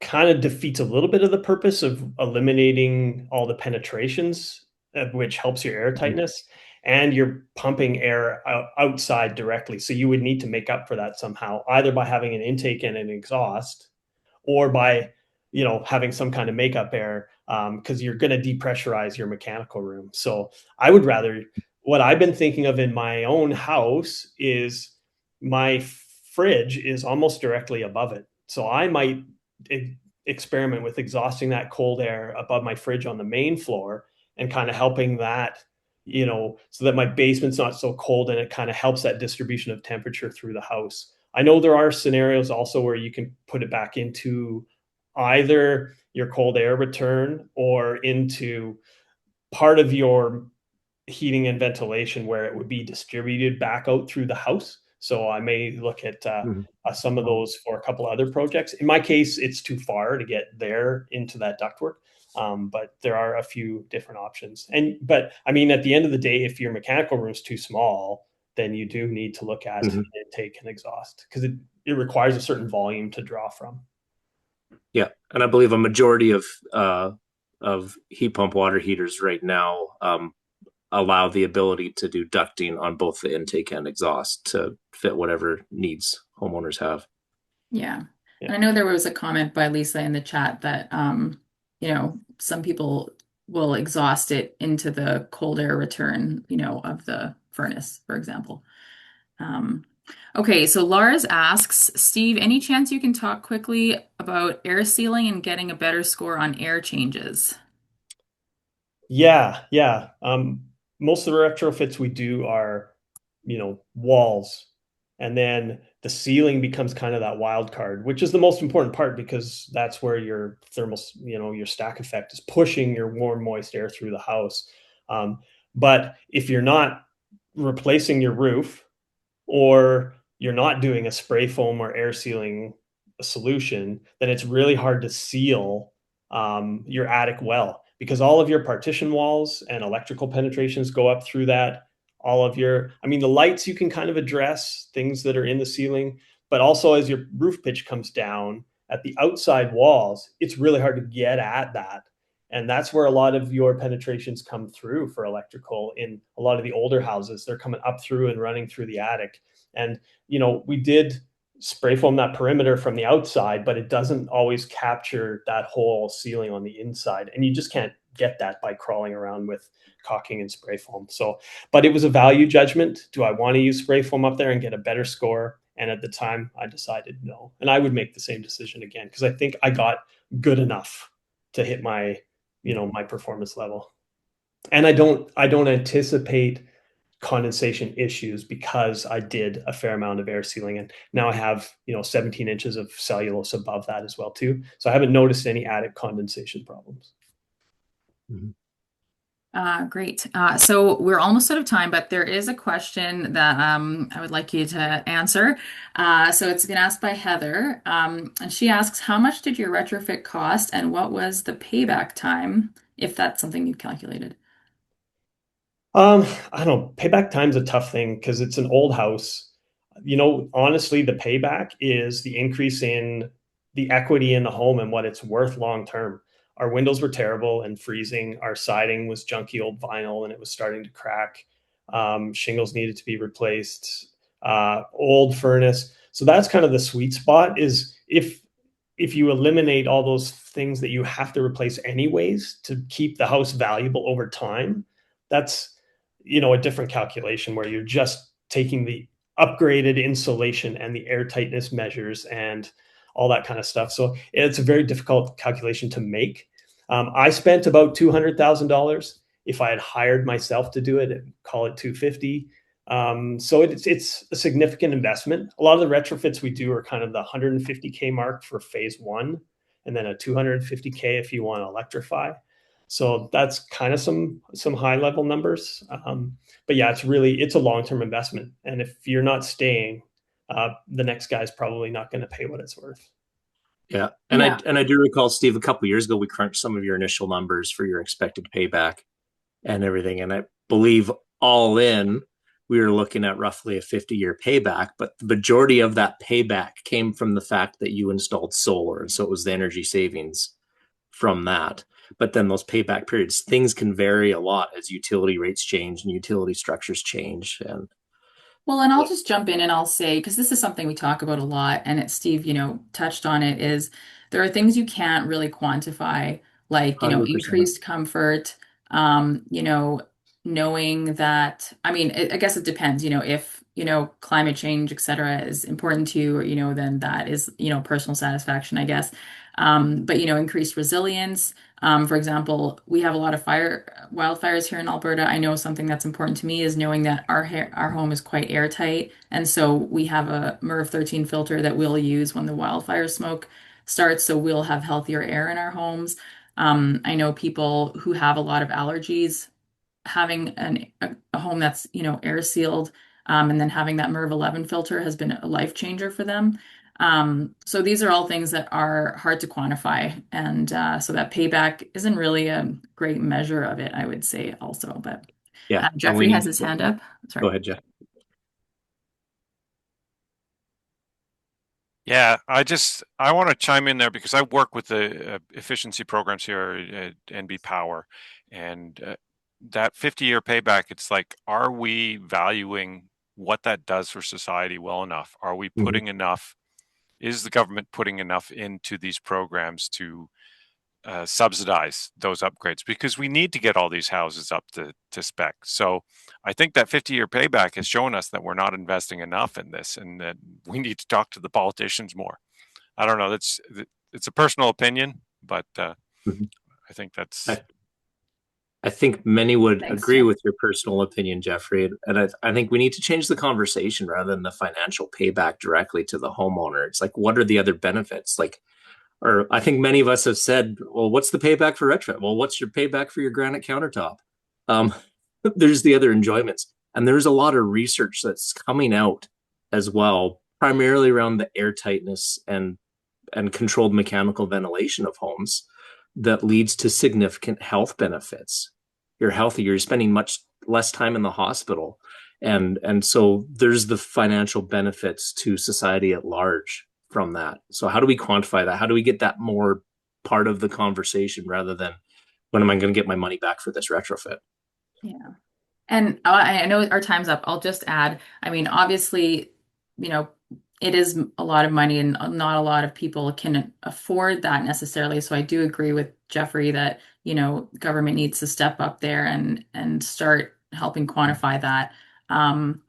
kind of defeats a little bit of the purpose of eliminating all the penetrations, which helps your air tightness, and you're pumping air outside directly. So you would need to make up for that somehow, either by having an intake and an exhaust, or by having some kind of makeup air, because you're going to depressurize your mechanical room. So I would rather, what I've been thinking of in my own house is my fridge is almost directly above it, so I might experiment with exhausting that cold air above my fridge on the main floor and kind of helping that, so that my basement's not so cold, and it kind of helps that distribution of temperature through the house. I know there are scenarios also where you can put it back into either your cold air return or into part of your heating and ventilation where it would be distributed back out through the house. So I may look at Mm-hmm. some of those for a couple other projects. In my case, it's too far to get there into that ductwork. But there are a few different options. But I mean, at the end of the day, if your mechanical room is too small, then you do need to look at Mm-hmm. intake and exhaust, because it requires a certain volume to draw from. Yeah, and I believe a majority of heat pump water heaters right now allow the ability to do ducting on both the intake and exhaust to fit whatever needs homeowners have. Yeah. Yeah. And I know there was a comment by Lisa in the chat that some people will exhaust it into the cold air return, of the furnace, for example. Um, okay, so Lars asks, Steve, any chance you can talk quickly about air sealing and getting a better score on air changes? Yeah, yeah. Most of the retrofits we do are, walls, and then the ceiling becomes kind of that wild card, which is the most important part, because that's where your thermal, your stack effect is pushing your warm, moist air through the house. Um, but if you're not replacing your roof, or you're not doing a spray foam or air sealing solution, then it's really hard to seal your attic well, because all of your partition walls and electrical penetrations go up through that. All of your, I mean, the lights you can kind of address things that are in the ceiling, but also as your roof pitch comes down at the outside walls, it's really hard to get at that. And that's where a lot of your penetrations come through for electrical. In a lot of the older houses, they're coming up through and running through the attic. And, we did spray foam that perimeter from the outside, but it doesn't always capture that whole ceiling on the inside. And you just can't get that by crawling around with caulking and spray foam. So, but it was a value judgment. Do I want to use spray foam up there and get a better score? And at the time, I decided no. And I would make the same decision again, because I think I got good enough to hit my, my performance level. And I don't anticipate condensation issues because I did a fair amount of air sealing, and now I have 17 inches of cellulose above that as well too. So I haven't noticed any added condensation problems. Mhm. Great. So we're almost out of time, but there is a question that I would like you to answer. So it's been asked by Heather, and she asks, how much did your retrofit cost, and what was the payback time, if that's something you've calculated? I don't know. Payback time's a tough thing because it's an old house. Honestly, the payback is the increase in the equity in the home and what it's worth long term. Our windows were terrible and freezing. Our siding was junky old vinyl and it was starting to crack. Shingles needed to be replaced. Old furnace. So that's kind of the sweet spot. Is if you eliminate all those things that you have to replace anyways to keep the house valuable over time, that's a different calculation where you're just taking the upgraded insulation and the air tightness measures and all that kind of stuff. So it's a very difficult calculation to make. I spent about $200,000. If I had hired myself to do it, I'd call it 250. So it's a significant investment. A lot of the retrofits we do are kind of the 150K mark for phase one, and then a 250K if you want to electrify. So that's kind of some high level numbers. But yeah, it's a long term investment, and if you're not staying, the next guy's probably not going to pay what it's worth. Yeah, and I Yeah. and I do recall, Steve, a couple of years ago we crunched some of your initial numbers for your expected payback and everything, and I believe all in we were looking at roughly a 50-year payback, but the majority of that payback came from the fact that you installed solar, and so it was the energy savings from that. But then those payback periods, things can vary a lot as utility rates change and utility structures change. And Well, and I'll just jump in and I'll say, because this is something we talk about a lot, and Steve, touched on it, is there are things you can't really quantify, like, 100%. increased comfort, knowing that, I mean, I guess it depends, if, climate change, et cetera, is important to you, then that is, personal satisfaction, I guess. But, increased resilience. For example, we have a lot of wildfires here in Alberta. I know something that's important to me is knowing that our home is quite airtight, and so we have a MERV 13 filter that we'll use when the wildfire smoke starts, so we'll have healthier air in our homes. I know people who have a lot of allergies, having a home that's, air sealed, and then having that MERV 11 filter has been a life changer for them. So these are all things that are hard to quantify. And so that payback isn't really a great measure of it, I would say also. But Yeah. And we Jeffrey has need, his hand up. go Sorry. ahead, Jeff. Yeah, I want to chime in there because I work with the efficiency programs here at NB Power, and that 50-year payback. It's like, are we valuing what that does for society well enough? Are we Mhm. putting enough? Is the government putting enough into these programs to subsidize those upgrades? Because we need to get all these houses up to spec. So I think that 50-year payback has shown us that we're not investing enough in this, and that we need to talk to the politicians more. I don't know. It's a personal opinion, but Mhm. I think that's I, I think many would Thanks, agree Jeff. with your personal opinion, Jeffrey. And I think we need to change the conversation rather than the financial payback directly to the homeowner. It's like, what are the other benefits? Like, or I think many of us have said, well, what's the payback for retrofit? Well, what's your payback for your granite countertop? Um, there's the other enjoyments. And there's a lot of research that's coming out as well, primarily around the air tightness and controlled mechanical ventilation of homes that leads to significant health benefits. You're healthy, you're spending much less time in the hospital. And so there's the financial benefits to society at large from that. So how do we quantify that? How do we get that more part of the conversation rather than when am I going to get my money back for this retrofit? Yeah. And I know our time's up. I'll just add, I mean, obviously, you know, it is a lot of money and not a lot of people can afford that necessarily. So I do agree with Jeffrey that, government needs to step up there and start helping quantify that. And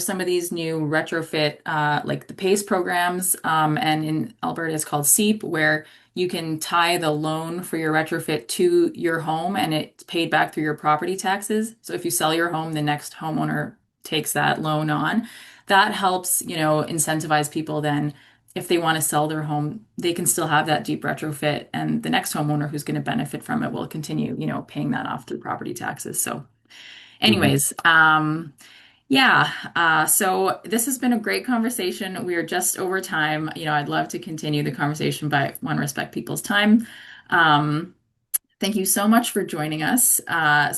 some of these new retrofit like the PACE programs, and in Alberta it's called SEEP, where you can tie the loan for your retrofit to your home and it's paid back through your property taxes. So if you sell your home, the next homeowner takes that loan on. That helps, incentivize people then if they want to sell their home, they can still have that deep retrofit and the next homeowner who's going to benefit from it will continue, paying that off through property taxes. So Mhm. anyways, yeah, so this has been a great conversation. We are just over time. I'd love to continue the conversation, but I want to respect people's time. Um, Thank you so much for joining us.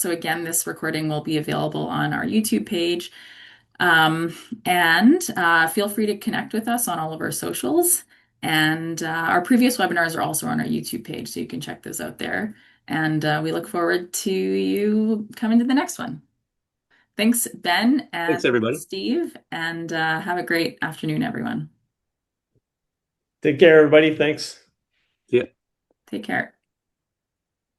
So again, this recording will be available on our YouTube page. Um, and feel free to connect with us on all of our socials. And our previous webinars are also on our YouTube page, so you can check those out there. And we look forward to you coming to the next one. Thanks, Ben Thanks, and everybody. Steve, and have a great afternoon, everyone. Take care, everybody. Thanks. Yeah. Take care.